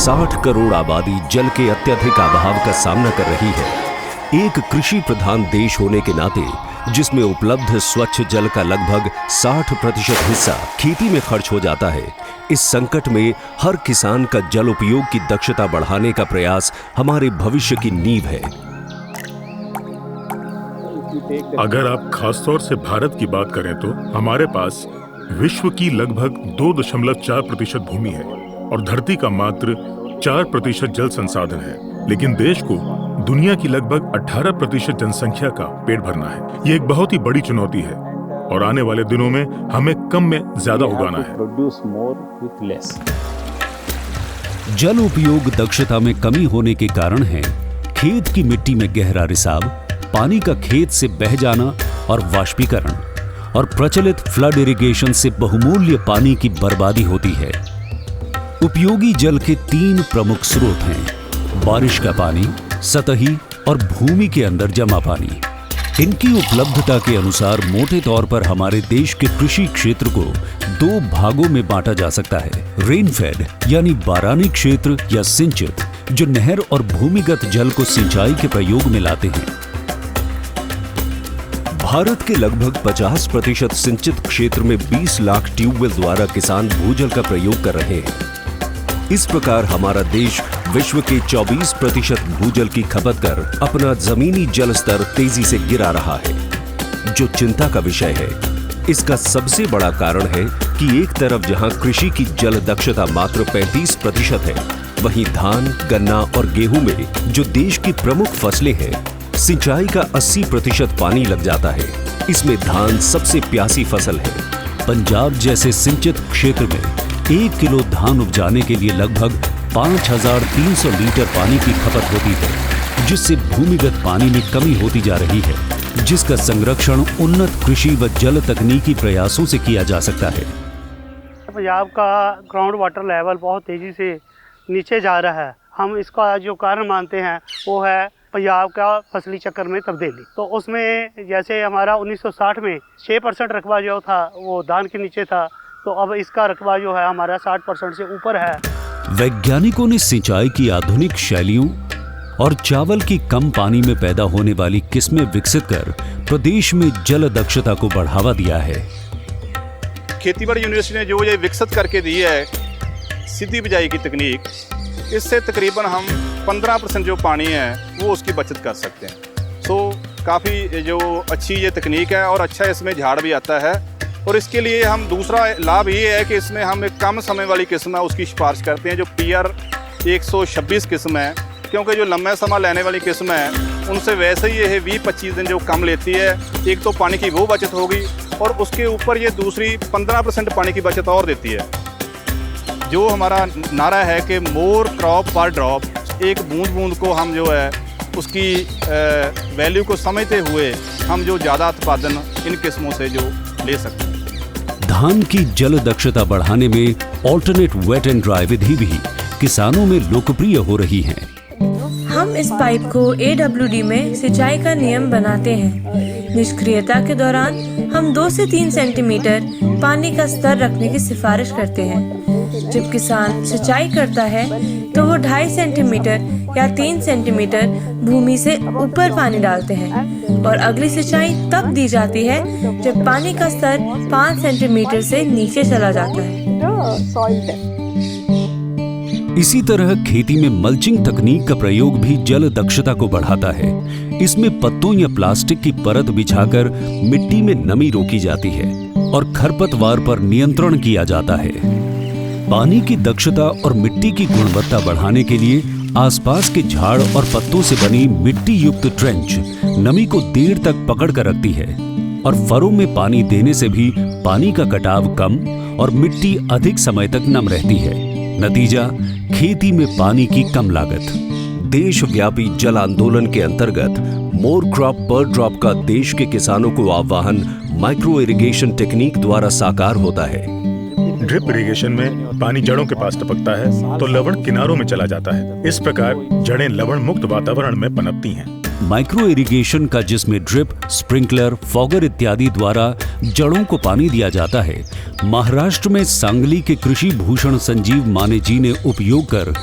60 करोड़ आबादी जल के अत्यधिक अभाव का सामना कर रही है। एक कृषि प्रधान देश होने के नाते जिसमें उपलब्ध स्वच्छ जल का लगभग 60% हिस्सा खेती में खर्च हो जाता है, इस संकट में हर किसान का जल उपयोग की दक्षता बढ़ाने का प्रयास हमारे भविष्य की नींव है। अगर आप खासतौर से भारत की बात करें तो हमारे पास विश्व की लगभग 2.4% भूमि है और धरती का मात्र 4% जल संसाधन है, लेकिन देश को दुनिया की लगभग 18% जनसंख्या का पेट भरना है। ये एक बहुत ही बड़ी चुनौती है और आने वाले दिनों में हमें कम में ज्यादा उगाना है। जल उपयोग दक्षता में कमी होने के कारण है खेत की मिट्टी में गहरा रिसाव, पानी का खेत से बह जाना और वाष्पीकरण, और प्रचलित फ्लड इरिगेशन से बहुमूल्य पानी की बर्बादी होती है। उपयोगी जल के 3 प्रमुख स्रोत हैं: बारिश का पानी, सतही और भूमि के अंदर जमा पानी। इनकी उपलब्धता के अनुसार मोटे तौर पर हमारे देश के कृषि क्षेत्र को 2 भागों में बांटा जा सकता है: रेनफेड यानी बारानी क्षेत्र या सिंचित, जो नहर और भूमिगत जल को सिंचाई के प्रयोग में लाते हैं। भारत के लगभग 50% सिंचित क्षेत्र में 20 लाख ट्यूबवेल द्वारा किसान भूजल का प्रयोग कर रहे हैं। इस प्रकार हमारा देश विश्व के 24% भूजल की खपत कर अपना जमीनी जल स्तर तेजी से गिरा रहा है, जो चिंता का विषय है। इसका सबसे बड़ा कारण है कि एक तरफ जहां कृषि की जल दक्षता मात्र 35% है, वहीं धान, गन्ना और गेहूं में, जो देश की प्रमुख फसलें हैं, सिंचाई का 80% पानी लग जाता है। इसमें धान सबसे प्यासी फसल है। पंजाब जैसे सिंचित क्षेत्र में 1 किलो धान उपजाने के लिए लगभग 5300 लीटर पानी की खपत होती है, जिससे भूमिगत पानी में कमी होती जा रही है, जिसका संरक्षण उन्नत कृषि व जल तकनीकी प्रयासों से किया जा सकता है। पंजाब का ग्राउंड वाटर लेवल बहुत तेजी से नीचे जा रहा है। हम इसका जो कारण मानते हैं वो है पंजाब का फसली चक्र में तब्दीली। तो उसमें जैसे हमारा 1960 में 6% रकबा जो था वो धान के नीचे था, तो अब इसका रकबा जो है हमारा 60% से ऊपर है। वैज्ञानिकों ने सिंचाई की आधुनिक शैलियों और चावल की कम पानी में पैदा होने वाली किस्में विकसित कर प्रदेश में जल दक्षता को बढ़ावा दिया है। खेतीबाड़ी यूनिवर्सिटी ने जो ये विकसित करके दी है सीधी बिजाई की तकनीक, इससे तकरीबन हम 15% जो पानी है वो उसकी बचत कर सकते हैं। सो काफ़ी जो अच्छी ये तकनीक है और अच्छा इसमें झाड़ भी आता है। और इसके लिए हम दूसरा लाभ ये है कि इसमें हम एक कम समय वाली किस्म है उसकी सिफारिश करते हैं, जो PR 126 किस्म है, क्योंकि जो लंबा समय लेने वाली किस्म है उनसे वैसे ही ये 20-25 दिन जो कम लेती है। एक तो पानी की वो बचत होगी और उसके ऊपर ये दूसरी 15% पानी की बचत और देती है। जो हमारा नारा है कि मोर क्रॉप पर ड्रॉप, एक बूंद बूंद को हम जो है उसकी वैल्यू को समझते हुए हम जो ज़्यादा उत्पादन इन किस्मों से जो ले सकते हैं। धान की जल दक्षता बढ़ाने में ऑल्टरनेट वेट एंड ड्राई विधि भी किसानों में लोकप्रिय हो रही है। हम इस पाइप को AWD में सिंचाई का नियम बनाते हैं। निष्क्रियता के दौरान हम 2 से 3 सेंटीमीटर पानी का स्तर रखने की सिफारिश करते हैं। जब किसान सिंचाई करता है तो वो 2.5 सेंटीमीटर या 3 सेंटीमीटर भूमि से ऊपर पानी डालते हैं और अगली सिंचाई तब दी जाती है जब पानी का स्तर 5 सेंटीमीटर से नीचे चला जाता है। इसी तरह खेती में मल्चिंग तकनीक का प्रयोग भी जल दक्षता को बढ़ाता है। इसमें पत्तों या प्लास्टिक की परत बिछाकर मिट्टी में नमी रोकी जाती है और खरपतवार पर नियंत्रण किया जाता है। पानी की दक्षता और मिट्टी की गुणवत्ता बढ़ाने के लिए आसपास के झाड़ और पत्तों से बनी मिट्टी युक्त ट्रेंच नमी को देर तक पकड़ कर रखती है और फरों में पानी देने से भी पानी का कटाव कम और मिट्टी अधिक समय तक नम रहती है। नतीजा, खेती में पानी की कम लागत। देशव्यापी जल आंदोलन के अंतर्गत मोर क्रॉप पर ड्रॉप का देश के किसानों को आह्वान माइक्रो इरिगेशन टेक्निक द्वारा साकार होता है। ड्रिप इरिगेशन में पानी जड़ों के पास टपकता है तो लवण किनारों में चला जाता है। इस प्रकार जड़ें लवण मुक्त वातावरण में पनपती हैं। माइक्रो इरिगेशन का, जिसमें ड्रिप, स्प्रिंकलर, फॉगर इत्यादि द्वारा जड़ों को पानी दिया जाता है, महाराष्ट्र में सांगली के कृषि भूषण संजीव माने जी ने उपयोग कर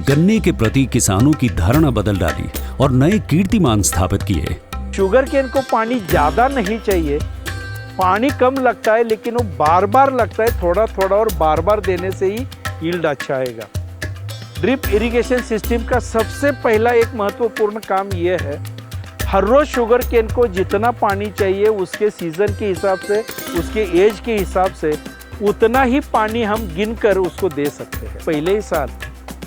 गन्ने के प्रति किसानों की धारणा बदल डाली और नए कीर्तिमान स्थापित किए। शुगर केन को पानी ज्यादा नहीं चाहिए, पानी कम लगता है, लेकिन वो बार बार लगता है, थोड़ा थोड़ा और बार बार देने से ही यील्ड अच्छा आएगा। ड्रिप इरिगेशन सिस्टम का सबसे पहला एक महत्वपूर्ण काम यह है, हर रोज शुगर केन को जितना पानी चाहिए उसके सीजन के हिसाब से, उसके एज के हिसाब से उतना ही पानी हम गिनकर उसको दे सकते हैं। पहले ही साल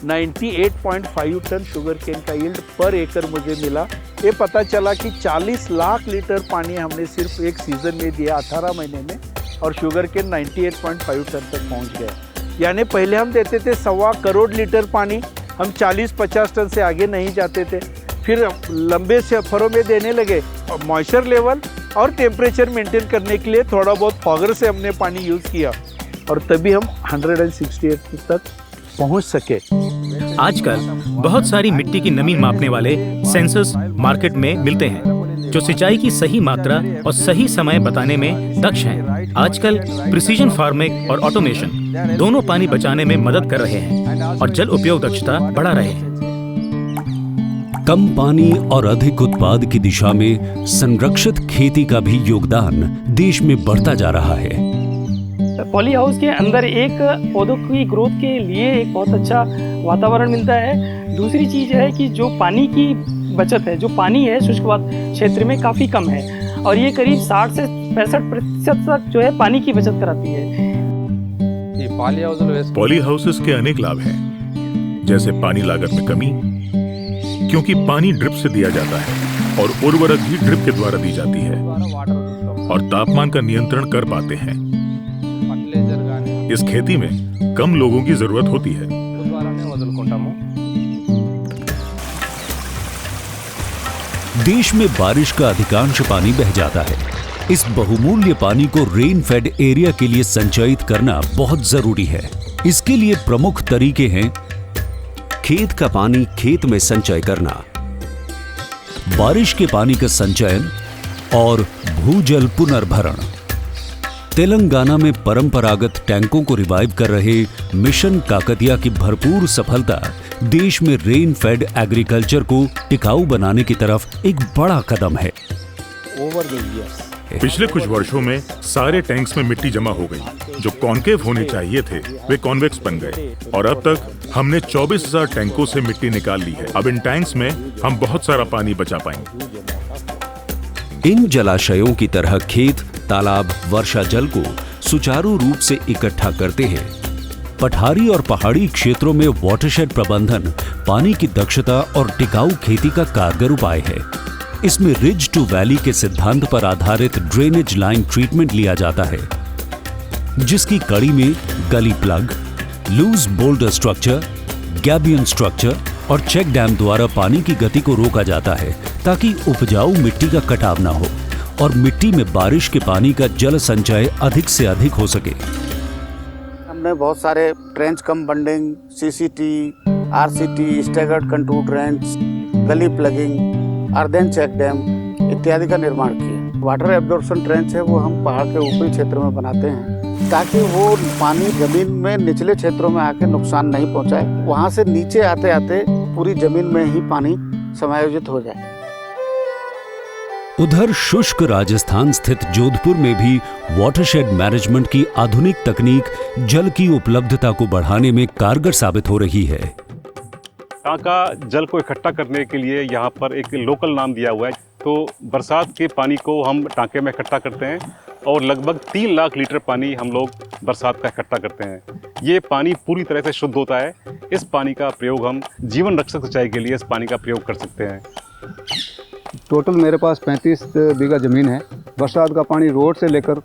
98.5 टन शुगर केन का यील्ड पर एकड़ मुझे मिला। ये पता चला कि 40 लाख लीटर पानी हमने सिर्फ एक सीजन में दिया 18 महीने में, और शुगर केन 98.5 टन तक पहुंच गया। यानी पहले हम देते थे 1.25 करोड़ लीटर पानी, हम 40-50 टन से आगे नहीं जाते थे। फिर लंबे सफरों में देने लगे, और मॉइस्चर लेवल और टेम्परेचर मेंटेन करने के लिए थोड़ा बहुत फॉगर से हमने पानी यूज़ किया, और तभी हम 168 तक पहुंच सके। आजकल बहुत सारी मिट्टी की नमी मापने वाले सेंसर्स मार्केट में मिलते हैं, जो सिंचाई की सही मात्रा और सही समय बताने में दक्ष हैं। आजकल प्रिसीजन फार्मिंग और ऑटोमेशन दोनों पानी बचाने में मदद कर रहे हैं और जल उपयोग दक्षता बढ़ा रहे हैं। कम पानी और अधिक उत्पाद की दिशा में संरक्षित खेती का भी योगदान देश में बढ़ता जा रहा है। पॉली हाउस के अंदर एक पौधों की ग्रोथ के लिए एक बहुत अच्छा वातावरण मिलता है। दूसरी चीज़ है कि जो पानी की बचत है, जो पानी है शुष्क क्षेत्र में काफ़ी कम है, और ये करीब 60 से 65% तक जो है पानी की बचत कराती है। पॉली हाउसेस के अनेक लाभ हैं, जैसे पानी लागत में कमी, क्योंकि पानी ड्रिप से दिया जाता है और उर्वरक भी ड्रिप के द्वारा दी जाती है, और तापमान का नियंत्रण कर पाते हैं। इस खेती में कम लोगों की जरूरत होती है। देश में बारिश का अधिकांश पानी बह जाता है। इस बहुमूल्य पानी को रेन फेड एरिया के लिए संचयित करना बहुत जरूरी है। इसके लिए प्रमुख तरीके हैं: खेत का पानी खेत में संचय करना, बारिश के पानी का संचयन और भूजल पुनर्भरण। तेलंगाना में परंपरागत टैंकों को रिवाइव कर रहे मिशन काकतिया की भरपूर सफलता देश में रेन फेड एग्रीकल्चर को टिकाऊ बनाने की तरफ एक बड़ा कदम है। पिछले कुछ वर्षों में सारे टैंक्स में मिट्टी जमा हो गई। जो कॉन्केव होने चाहिए थे वे कॉन्वेक्स बन गए, और अब तक हमने 24,000 टैंकों से मिट्टी निकाल ली है। अब इन टैंक्स में हम बहुत सारा पानी बचा पाएंगे। इन जलाशयों की तरह खेत, तालाब वर्षा जल को सुचारू रूप से इकट्ठा करते हैं। पठारी और पहाड़ी क्षेत्रों में वाटरशेड प्रबंधन पानी की दक्षता और टिकाऊ खेती का कारगर उपाय है। इसमें रिज टू वैली के सिद्धांत पर आधारित ड्रेनेज लाइन ट्रीटमेंट लिया जाता है, जिसकी कड़ी में gully plug, loose boulder structure, gabion structure और चेक डैम द्वारा पानी की गति को रोका जाता है, ताकि उपजाऊ मिट्टी का कटाव न हो और मिट्टी में बारिश के पानी का जल संचय अधिक से अधिक हो सके। हमने बहुत सारे trench cum bunding, CCT, RCT, staggered contour trench, gully plugging, earthen check dam इत्यादि का निर्माण किया। वाटर एब्जॉर्प्शन ट्रेंच है वो हम पहाड़ के ऊपरी क्षेत्र में बनाते हैं, ताकि वो पानी जमीन में निचले क्षेत्रों में आके नुकसान नहीं पहुंचाए। वहां से नीचे आते आते पूरी जमीन में ही पानी समायोजित हो जाए। उधर शुष्क राजस्थान स्थित जोधपुर में भी वाटरशेड मैनेजमेंट की आधुनिक तकनीक जल की उपलब्धता को बढ़ाने में कारगर साबित हो रही है। यहाँ का जल को इकट्ठा करने के लिए यहाँ पर एक लोकल नाम दिया हुआ है। तो बरसात के पानी को हम टांके में इकट्ठा करते हैं और लगभग 3 लाख लीटर पानी हम लोग बरसात का इकट्ठा करते हैं। ये पानी पूरी तरह से शुद्ध होता है। इस पानी का प्रयोग हम जीवन रक्षक सिंचाई के लिए इस पानी का प्रयोग कर सकते हैं। टोटल मेरे पास 35 बीघा ज़मीन है। बरसात का पानी रोड से लेकर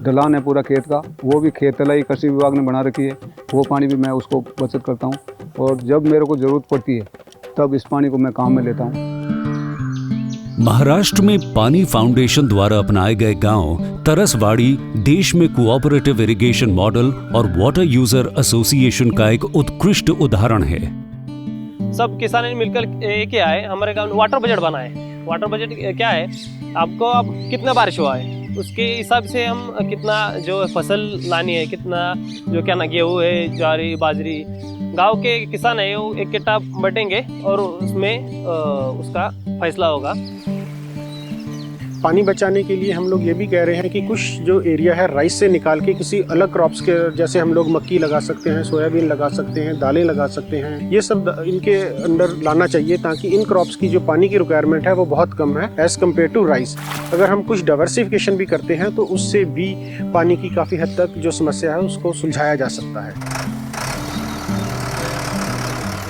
ढलान है पूरा खेत का, वो भी खेत तलाई कृषि विभाग ने बना रखी है। वो पानी भी मैं उसको बचत करता हूँ, और जब मेरे को ज़रूरत पड़ती है तब इस पानी को मैं काम में लेता हूँ। महाराष्ट्र में पानी फाउंडेशन द्वारा अपनाए गए गांव तरसवाड़ी देश में कोऑपरेटिव इरिगेशन मॉडल और वाटर यूजर एसोसिएशन का एक उत्कृष्ट उदाहरण है। सब किसानों ने मिलकर एक आए, हमारे गांव में वाटर बजट बनाए वाटर बजट क्या है, आपको अब कितना बारिश हुआ है उसके हिसाब से हम कितना जो फसल लानी है, कितना जो क्या ना गेहूँ है, ज्वारी, बाजरी, गांव के किसान है वो एक कट्टा बटेंगे और उसमें उसका फैसला होगा। पानी बचाने के लिए हम लोग ये भी कह रहे हैं कि कुछ जो एरिया है राइस से निकाल के किसी अलग क्रॉप्स के, जैसे हम लोग मक्की लगा सकते हैं, सोयाबीन लगा सकते हैं, दालें लगा सकते हैं, ये सब इनके अंदर लाना चाहिए ताकि इन क्रॉप्स की जो पानी की रिक्वायरमेंट है वो बहुत कम है एज कम्पेयर टू राइस। अगर हम कुछ डाइवर्सिफिकेशन भी करते हैं तो उससे भी पानी की काफ़ी हद तक जो समस्या है उसको सुलझाया जा सकता है।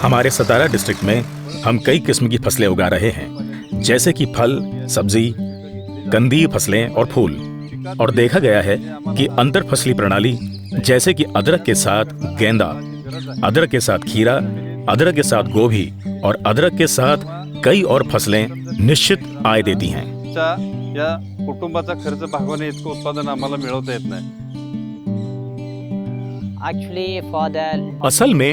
हमारे सतारा डिस्ट्रिक्ट में हम कई किस्म की फसलें उगा रहे हैं, जैसे कि फल, सब्जी, कंदी फसलें और फूल। और देखा गया है कि अंतर फसली प्रणाली जैसे कि अदरक के साथ गेंदा, अदरक के साथ खीरा, अदरक के साथ गोभी और अदरक के साथ कई और फसलें निश्चित आय देती हैं। या कुटुंबाचा खर्च भागवणे इतकं उत्पादन आम्हाला मिळवता येत नाही। असल में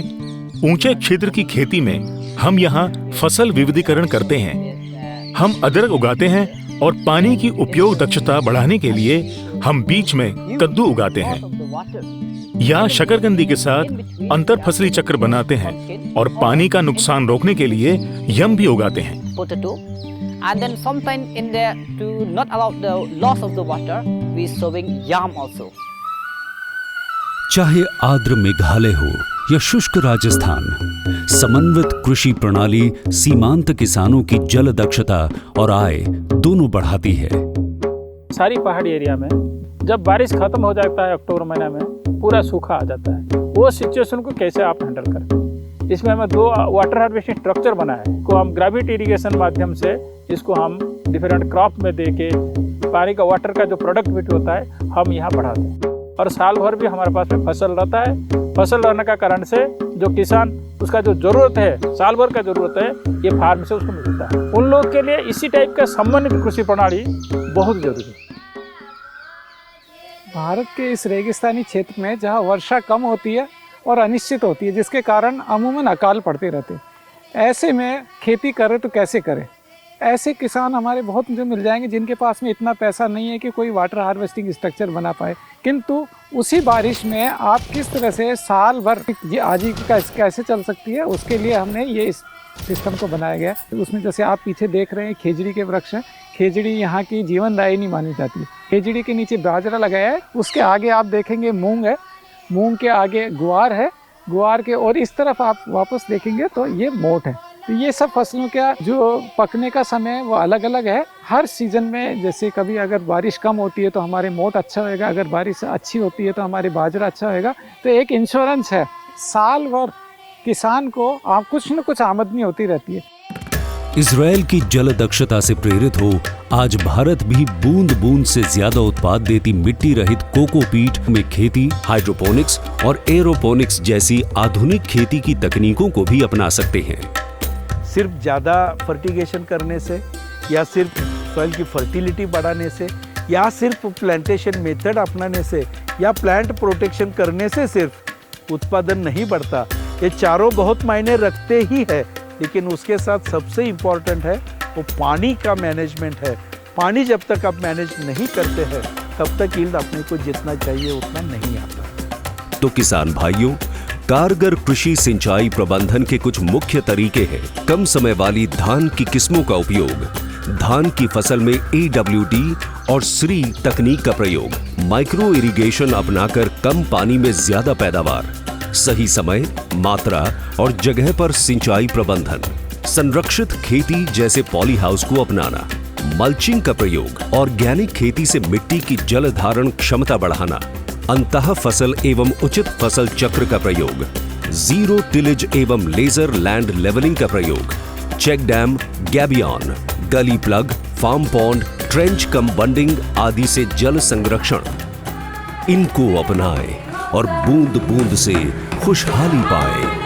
ऊंचे क्षेत्र की खेती में हम यहाँ फसल विविधीकरण करते हैं। हम अदरक उगाते हैं और पानी की उपयोग दक्षता बढ़ाने के लिए हम बीच में कद्दू उगाते हैं या शकरकंदी के साथ अंतर फसली चक्र बनाते हैं और पानी का नुकसान रोकने के लिए यम भी उगाते हैं। And then sometime in there to not allow the loss of the water, we sowing yam also. चाहे आर्द्र मेघालय हो या शुष्क राजस्थान, समन्वित कृषि प्रणाली सीमांत किसानों की जल दक्षता और आय दोनों बढ़ाती है। सारी पहाड़ी एरिया में जब बारिश खत्म हो जाता है अक्टूबर महीना में, पूरा सूखा आ जाता है। वो सिचुएशन को कैसे आप हैंडल करें, इसमें हमें 2 वाटर हार्वेस्टिंग स्ट्रक्चर बनाए हैं को हम ग्रेविटी इरिगेशन माध्यम से इसको हम डिफरेंट क्रॉप में देके पानी का वाटर का जो प्रोडक्टिविटी होता है हम यहाँ बढ़ाते हैं। और साल भर भी हमारे पास में फसल रहता है। फसल रहने का कारण से जो किसान उसका जो जरूरत है, साल भर का जरूरत है, ये फार्म से उसको मिलता है। उन लोग के लिए इसी टाइप का समन्वित कृषि प्रणाली बहुत जरूरी है। भारत के इस रेगिस्तानी क्षेत्र में जहाँ वर्षा कम होती है और अनिश्चित होती है, जिसके कारण अमूमन अकाल पड़ते रहते हैं, ऐसे में खेती करें तो कैसे करें। ऐसे किसान हमारे बहुत जो मिल जाएंगे जिनके पास में इतना पैसा नहीं है कि कोई वाटर हार्वेस्टिंग स्ट्रक्चर बना पाए, किंतु उसी बारिश में आप किस तरह से साल भर आजीविका कैसे चल सकती है, उसके लिए हमने ये इस सिस्टम को बनाया गया। उसमें जैसे आप पीछे देख रहे हैं खेजड़ी के वृक्ष हैं। खेजड़ी यहाँ की जीवनदायिनी मानी जाती है। खेजड़ी के नीचे बाजरा लगाया है, उसके आगे आप देखेंगे मूंग है, मूंग के आगे गुआर है, गुआर के और इस तरफ आप वापस देखेंगे तो ये मोट है। तो ये सब फसलों का जो पकने का समय वो अलग अलग है। हर सीज़न में जैसे कभी अगर बारिश कम होती है तो हमारे मोट अच्छा होएगा, अगर बारिश अच्छी होती है तो हमारे बाजरा अच्छा होएगा। तो एक इंश्योरेंस है, साल भर किसान को आप कुछ न कुछ आमदनी होती रहती है। इजराइल की जल दक्षता से प्रेरित हो आज भारत भी बूंद बूंद से ज्यादा उत्पाद देती मिट्टी रहित कोकोपीट में खेती, हाइड्रोपोनिक्स और एरोपोनिक्स जैसी आधुनिक खेती की तकनीकों को भी अपना सकते हैं। सिर्फ ज़्यादा फर्टिगेशन करने से या सिर्फ सॉइल की फर्टिलिटी बढ़ाने से या सिर्फ प्लांटेशन मेथड अपनाने से या प्लांट प्रोटेक्शन करने से सिर्फ उत्पादन नहीं बढ़ता। ये चारों बहुत मायने रखते ही है, लेकिन उसके साथ सबसे इम्पोर्टेंट है वो पानी का मैनेजमेंट है। पानी जब तक आप मैनेज नहीं करते हैं तब तक यील्ड अपने को जितना चाहिए उतना नहीं आता। तो किसान भाइयों, कारगर कृषि सिंचाई प्रबंधन के कुछ मुख्य तरीके हैं। कम समय वाली धान की किस्मों का उपयोग, धान की फसल में AWD और श्री तकनीक का प्रयोग, माइक्रो इरिगेशन अपनाकर कम पानी में ज्यादा पैदावार, सही समय, मात्रा और जगह पर सिंचाई प्रबंधन, संरक्षित खेती जैसे पॉली हाउस को अपनाना, मल्चिंग का प्रयोग, ऑर्गेनिक खेती से मिट्टी की जल धारण क्षमता बढ़ाना, अंतः फसल एवं उचित फसल चक्र का प्रयोग, जीरो टिलेज एवं लेजर लैंड लेवलिंग का प्रयोग, check dam, gabion, gully plug, farm pond, trench cum bunding आदि से जल संरक्षण, इनको अपनाएं और बूंद बूंद से खुशहाली पाएं।